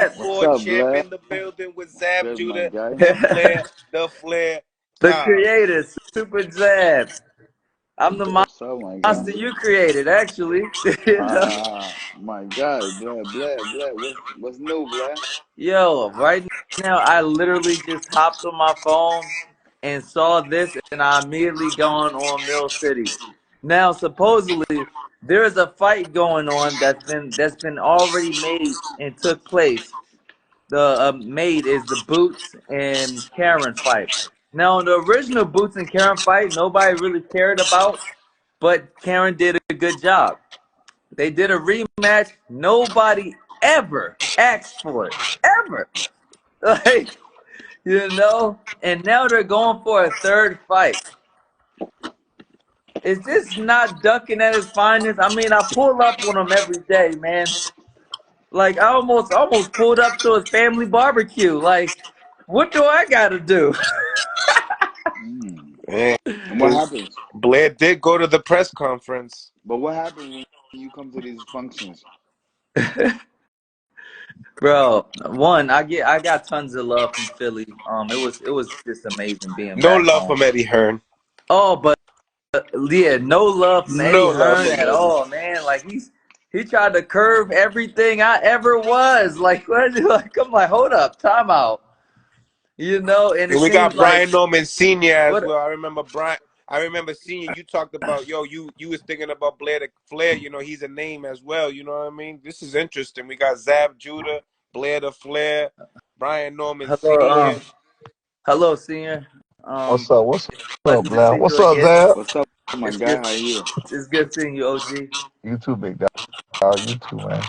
What's Four up, champ Blair? in the building with Zab Good, my Judah, guy. the Flair, The Cobbs. creator, Super Zab. I'm the What's up, my guy? monster you created, actually. You know? My guy, Blair. What's new, Blair? Yo, right now, I literally just hopped on my phone and saw this, and I immediately gone on Mill City. Now, supposedly, there is a fight going on that's been already made and took place. The made is the Boots and Karen fight. Now, the original Boots and Karen fight, nobody really cared about, but Karen did a good job. They did a rematch. Nobody ever asked for it, ever. Like, and now they're going for a third fight. Is this not ducking at his finest? I mean, I pull up on him every day, man. Like, I almost pulled up to his family barbecue. Like, what do I gotta do? Man, And what happens? Blair did go to the press conference. But what happens when you come to these functions? Bro, one, I got tons of love from Philly. It was just amazing being No back love home. from Eddie Hearn. Oh, but yeah, no love from Eddie No love Hearn from at Eddie. all, man. Like he tried to curve everything I ever was. Like what? Like I'm like, hold up, time out. And it And we seems got like Brian Norman Sr. as what? well. I remember Senior. You talked about you was thinking about Blair the Flair. He's a name as well. You know what I mean? This is interesting. We got Zab Judah, Blair the Flair, Brian Norman Hello, Sr. hello, senior. What's up? What's up, Pleasure to Blair? see What's you up, again. Zab? What's up, my It's guy? good. How are you? It's good seeing you, OG. You too, big dog. You too, man.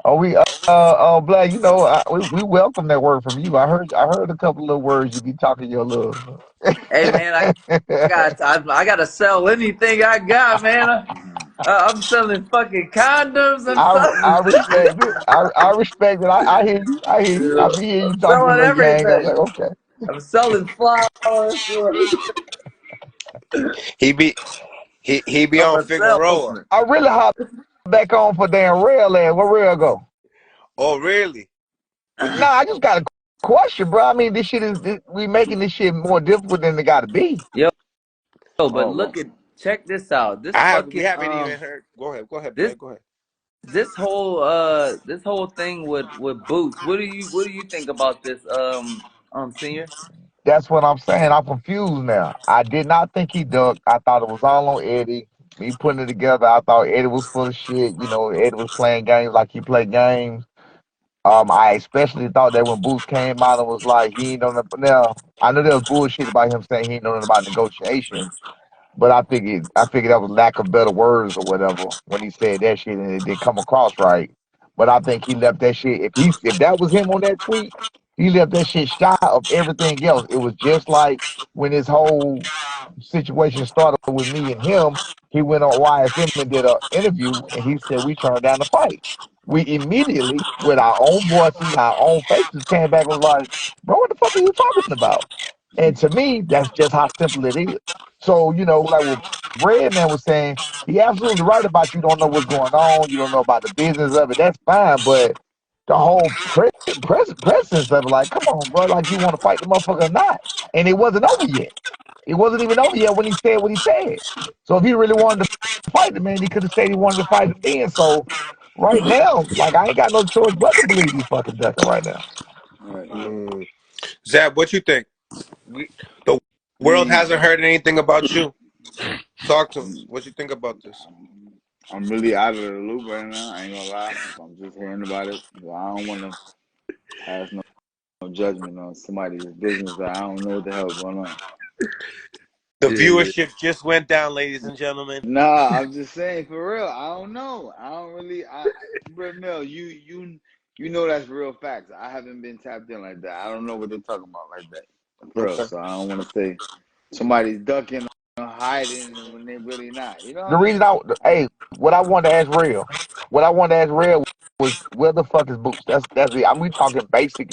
Oh, Blair. We welcome that word from you. I heard a couple of words you be talking your little. Hey, man, I gotta sell anything I got, man. I'm selling fucking condoms. I'm I selling, respect it. I respect it. I hear you. I hear you. I be hearing you I'm talking your selling little gang. I'm everything. like, okay. I'm selling flowers. He be he be I'm on a Figueroa. salesman. I really hop back on for damn rail land. Where rail go? Oh really? Nah, I just got a question, bro. I mean, we making this shit more difficult than it got to be. Yo, but Oh, well. check this out. We haven't even heard. Go ahead, This Blair. Go ahead. this whole thing with Boots. What do you think about this, senior? That's what I'm saying. I'm confused now. I did not think he ducked. I thought it was all on Eddie. Me putting it together, I thought Eddie was full of shit. Eddie was playing games like he played games. I especially thought that when Boots came out and was like, he ain't know nothing. Now, I know there was bullshit about him saying he ain't know nothing about negotiation, but I figured that was lack of better words or whatever when he said that shit and it didn't come across right. But I think he left that shit. If that was him on that tweet, he left that shit shy of everything else. It was just like when his whole situation started with me and him. He went on YFM and did an interview and he said we turned down the fight. We immediately, with our own voices, our own faces, came back and was like, "Bro, what the fuck are you talking about?" And to me, that's just how simple it is. So, like what Breadman was saying, he absolutely right about you don't know what's going on, you don't know about the business of it. That's fine, but the whole presence of it, like, come on, bro, like you want to fight the motherfucker or not? And it wasn't over yet. It wasn't even over yet when he said what he said. So if he really wanted to fight the man, he could have said he wanted to fight him then. So right now, like I ain't got no choice but to believe he's fucking ducking right now. Right. Zab, what you think? The I world mean, hasn't heard anything about you. Talk to us. I'm, What you think about this? I'm really out of the loop right now. I ain't gonna lie. So I'm just hearing about it. So I don't want to pass no judgment on somebody's business that I don't know what the hell going on. The Yeah. viewership just went down, ladies and gentlemen. Nah, I'm just saying for real. I don't know. I don't really. Brett Mill, you know that's real facts. I haven't been tapped in like that. I don't know what they're talking about like that. For real. Okay. So I don't want to say somebody's ducking or hiding when they really not. You know what The I reason mean? what I wanted to ask Real was where the fuck is Boots? That's it. We talking basic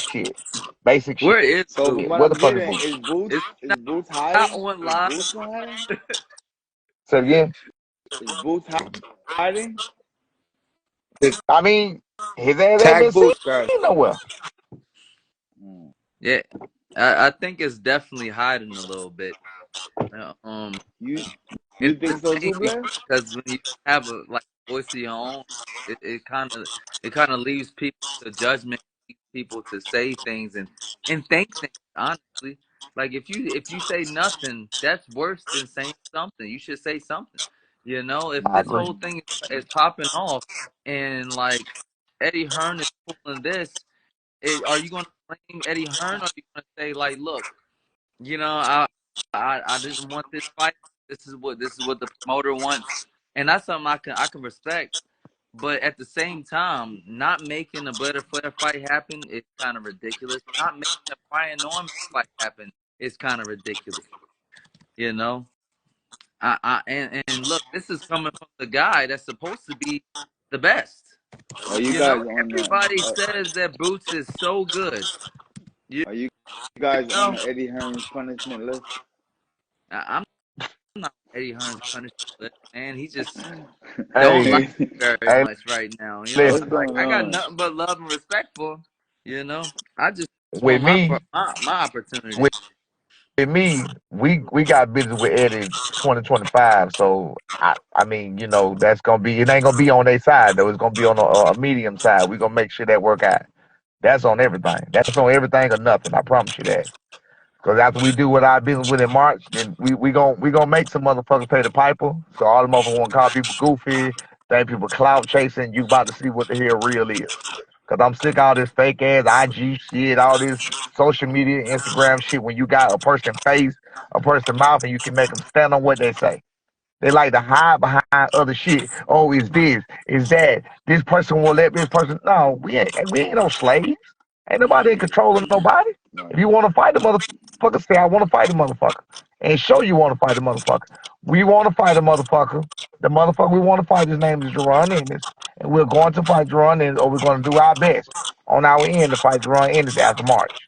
Where shit. is So from Boots? what Where the I'm fuck is getting, Boots? Is Is Boots not hiding? on Is live? Boots hiding? So again, Is Boots hiding? I mean, His ass ain't Tag been seen boots, guys. nowhere. Mm. Yeah, I think it's definitely hiding a little bit. Uh, Um, You it's you a think so shame too, Blair? because when you have a like voice of your own, it kind of leaves people to judgment, leaves people to say things and think things. Honestly, like if you say nothing, that's worse than saying something. You should say something. If I this agree. whole thing is popping off and like Eddie Hearn is pulling this, are you going to blame Eddie Hearn or are you going to say like, look? I didn't want this fight. This is what the promoter wants, and that's something I can respect. But at the same time, not making a Blair Flair fight happen is kind of ridiculous. Not making a Brian Norman fight happen is kind of ridiculous. You know, and look, this is coming from the guy that's supposed to be the best. Are you guys on Everybody the says that Boots is so good. You are you guys on know, the Eddie Hearn's punishment list? I'm not Eddie Hearn's punishment list, man. He just don't like Hey, me very hey, much right now. listen. What's Like going I got on? nothing but love and respect for him. I just With want my me, my opportunity. with me, we got business with Eddie 2025. So I mean, that's gonna be. It ain't gonna be on their side though. It's gonna be on a medium side. We gonna make sure that work out. That's on everything. That's on everything or nothing. I promise you that. Because after we do what I business with in March, then we gonna make some motherfuckers pay the piper. So all the motherfuckers want to call people goofy, think people clout chasing. You about to see what the hell real is. Because I'm sick of all this fake ass IG shit, all this social media, Instagram shit. When you got a person face, a person mouth, and you can make them stand on what they say. They like to hide behind other shit. Oh, is this? Is that? This person will let this person. No, we ain't no slaves. Ain't nobody in control of nobody. If Right. you want to fight the motherfucker, say I want to fight the motherfucker, and show you want to fight the motherfucker. We want to fight the motherfucker. The motherfucker we want to fight, his name is Jaron Ennis, and we're going to fight Jaron Ennis, or we're going to do our best on our end to fight Jaron Ennis after March.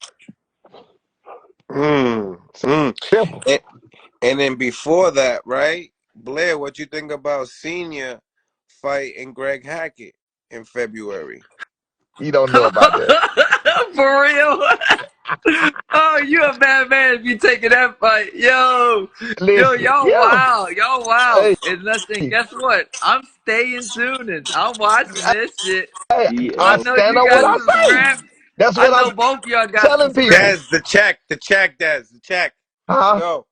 Mm, mm. Simple. And, and then before that, right? Blair, what you think about Senior fighting Greg Hackett in February? You don't know about that. For real? Oh, you a bad man if you taking that fight. Yo, Listen, y'all yeah. wow. Y'all wow. Hey, And listen, guess what? I'm staying tuned and I'm watching this shit. hey, I I Yo, know stand you on what got I some say. yo. scraps. That's I what know I'm both of y'all got some telling scraps. people. Des, the check, Des, the check. Let's Huh? go.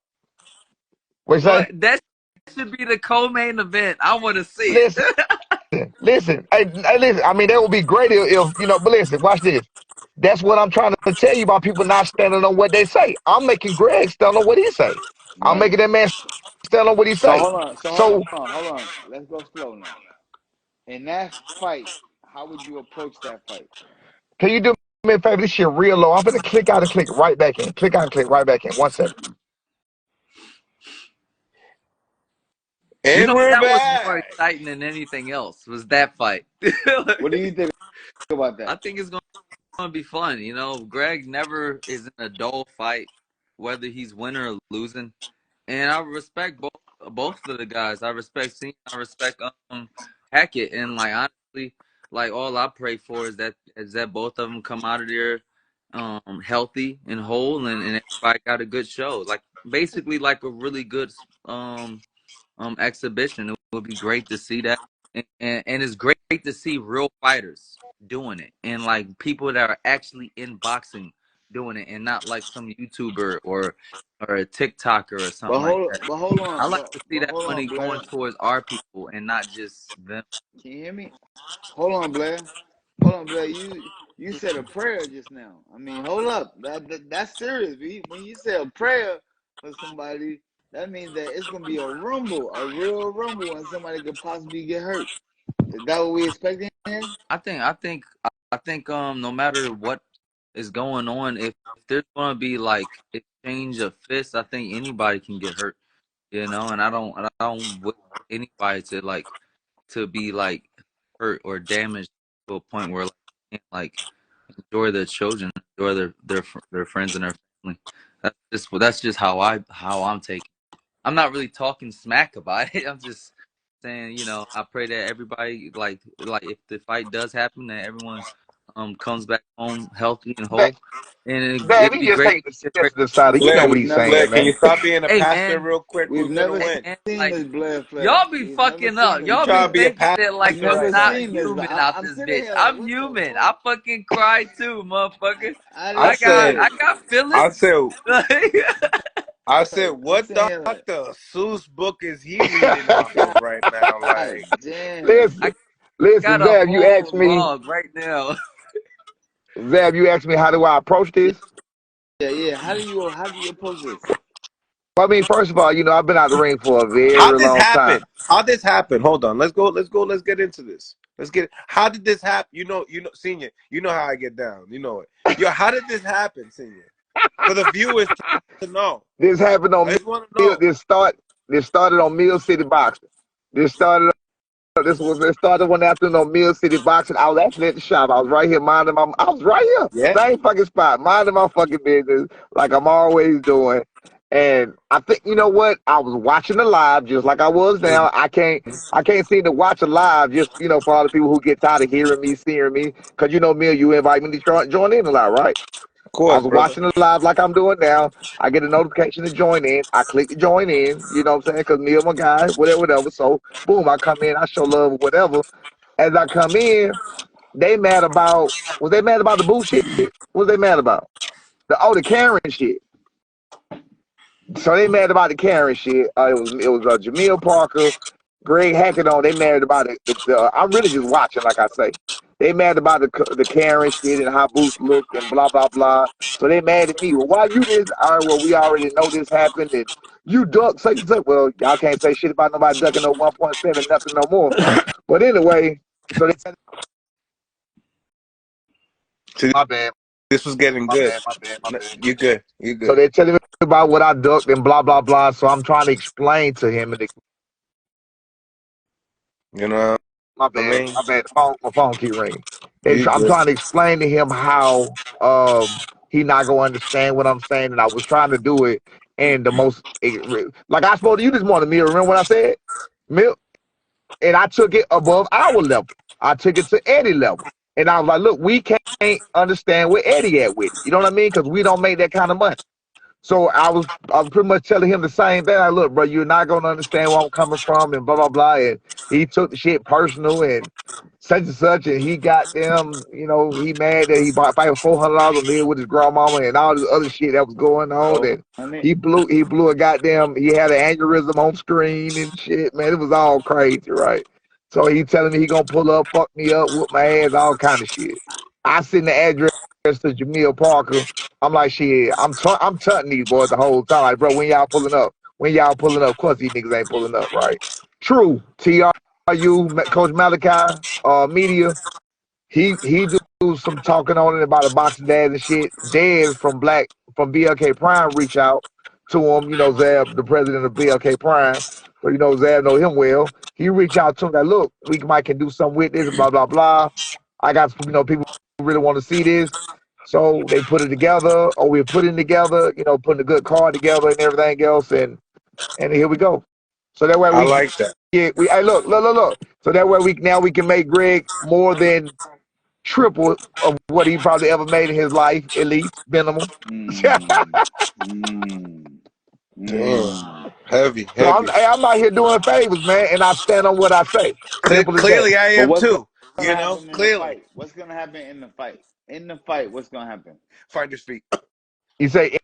What you say? What? That should be the co-main event. I want to see Listen, it. listen. Hey, listen. I mean, that would be great if. But listen, watch this. That's what I'm trying to tell you about people not standing on what they say. I'm making Greg stand on what he say. I'm Right. making that man stand on what he So say. hold on. So hold So on. Hold on. Let's go slow now. In that fight, how would you approach that fight? can you do me a favor? This shit real low. I'm gonna click out and click right back in. Click out and click right back in. 1 second. And we're That was more back. exciting than anything else. Was that fight? What do you think about I that? think it's gonna be fun. Greg never is in a dull fight, whether he's winning or losing. And I respect both of the guys. I respect Cena. I respect Hackett. And like honestly, like all I pray for is that both of them come out of there healthy and whole, and everybody got a good show. Like basically like a really good exhibition. It would be great to see that, and it's great to see real fighters doing it, and like people that are actually in boxing doing it, and not like some YouTuber or a TikToker or something like that. But hold I on. like to see But that hold on, money Blair. going towards our people and not just them. Can you hear me? Hold on, Blair. Hold on, Blair. You said a prayer just now. I mean, hold up. That's serious. When you say a prayer for somebody, that means that it's gonna be a rumble, a real rumble, and somebody could possibly get hurt. Is that what we expecting here? I think no matter what is going on, if there's gonna be like exchange of fists, I think anybody can get hurt. And I don't wish anybody to be like hurt or damaged to a point where like they can't like enjoy their children, enjoy their friends and their family. That's just how I'm taking. I'm not really talking smack about it. I'm just saying, I pray that everybody like if the fight does happen, that everyone comes back home healthy and Man, whole, and man, it'd he be just great taking the to hear sensitive side. You know Blair, what We've he's never, Blair, saying, can man. you stop being a Hey pastor man, real quick? we've Who's gonna never hey win? man, seen like this Blair Flair. y'all be We've never fucking up. seen this You Y'all be trying to Blair. be a thinking pastor that We've like I'm never not right seen this. human out I'm this sitting bitch. here like, I'm what the human. fuck? I fucking cry too, motherfucker. I now? didn't see I it. got I feelings. said, Like, I said, I'm what sitting here like, Dr. Seuss book is he reading off God of right now? Like, damn. I listen, listen, got a Zab, you whole asked me, log right now. Zab, you asked me how do I approach Yeah, this? yeah. How do you approach this? Well, I mean, first of all, I've been out the ring for a how very this long time. happen? How this happen? Hold on. Let's go. Let's get into this. Let's get. How did this happen? Senior. You know how I get down. You know it. Yo, how did this happen, Senior? For the viewers to know. This happened I on just want to Mill. know. This started on Mill City Boxing. This started. It started one afternoon on Mill City Boxing. I was actually at the shop. I was right here minding my. I was right here, Yeah. same fucking spot, minding my fucking business like I'm always doing. And I think you know what? I was watching the live just like I was now. I can't seem to watch a live just for all the people who get tired of hearing me, seeing me. Cause Mill, you invite me to join in a lot, right? Of I course, was brother. watching the live like I'm doing now. I get a notification to join in. I click to join in. You know what I'm saying? Because me and my guy, whatever, whatever. So, boom, I come in. I show love or whatever. As I come in, was they mad about the bullshit? What was they mad about? The Karen shit. So they mad about the Karen shit. It was Jamil Parker, Greg Hackett on. They mad about it. I'm really just watching, like I say. They mad about the Karen shit and how Boots looked and blah blah blah. So they mad at me. Well, why you this? All right, well we already know this happened and you duck such and such. Well, y'all can't say shit about nobody ducking no 1.7 nothing no more. But anyway, so they said See, my bad, this was getting my good. bad, my bad, my bad. You good. You So good. they're telling me about what I ducked and blah blah blah. So I'm trying to explain to him and You know what my I bad. mean? My bad. My phone keep ringing. You I'm good. trying to explain to him how he not gonna understand what I'm saying, and I was trying to do it in the most like I spoke to you this morning, Mia. Remember what I said, Mia? And I took it above our level. I took it to Eddie level, and I was like, look, we can't understand where Eddie at with it. You know what I mean? Because we don't make that kind of money. So I was pretty much telling him the same thing. Like, look, bro, you're not gonna understand where I'm coming from, and blah blah blah. And he took the shit personal and such, and he got them. He mad that he bought $400 a meal with his grandmama and all this other shit that was going on. Oh, And honey. he blew a goddamn. He had an aneurysm on screen and shit. Man, it was all crazy, right? So he telling me he gonna pull up, fuck me up, whoop my ass, all kind of shit. I send the address to Jamil Parker. I'm like, shit, I'm taunting these boys the whole time. Like, bro, when y'all pulling up? When y'all pulling up? Of course, these niggas ain't pulling up, right? True. TRU, Coach Malachi, media, he do some talking on it about a boxing dad and shit. Dez from BLK Prime reach out to him. Zab, the president of BLK Prime. So Zab know him well. He reach out to him that look, we might can do something with this, blah blah blah. I got people who really want to see this. So they put it together, or we're putting together, putting a good card together and everything else, and here we go. So that way I we like that. get we hey look. So that way we can make Greg more than triple of what he probably ever made in his life, at least minimum. Mm, mm, Damn. mm. Heavy, So I'm heavy. I'm out here doing favors, man, and I stand on what I say. Simple as that. Clearly, I But am what's too. gonna happen in the Clearly. fight? What's gonna happen in the fight? In the fight, what's gonna happen? Finders feet. You say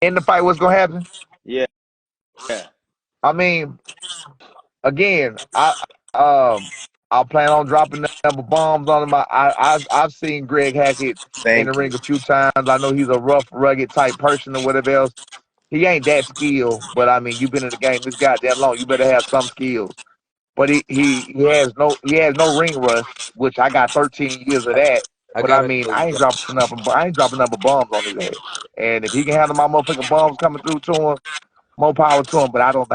in the fight, what's gonna happen? Yeah, yeah. I mean, again, um I plan on dropping number bombs on him. I've seen Greg Hackett in the Thank you. ring a few times. I know he's a rough, rugged type person or whatever else. He ain't that skilled, but I mean, you've been in the game this goddamn long. You better have some skills. But he has no ring rust, which I got 13 years of that. I But I gotta mean, go. You I ain't dropping number bombs on his ass. And if he can handle my motherfucking bombs coming through to him, more power to him. But I don't think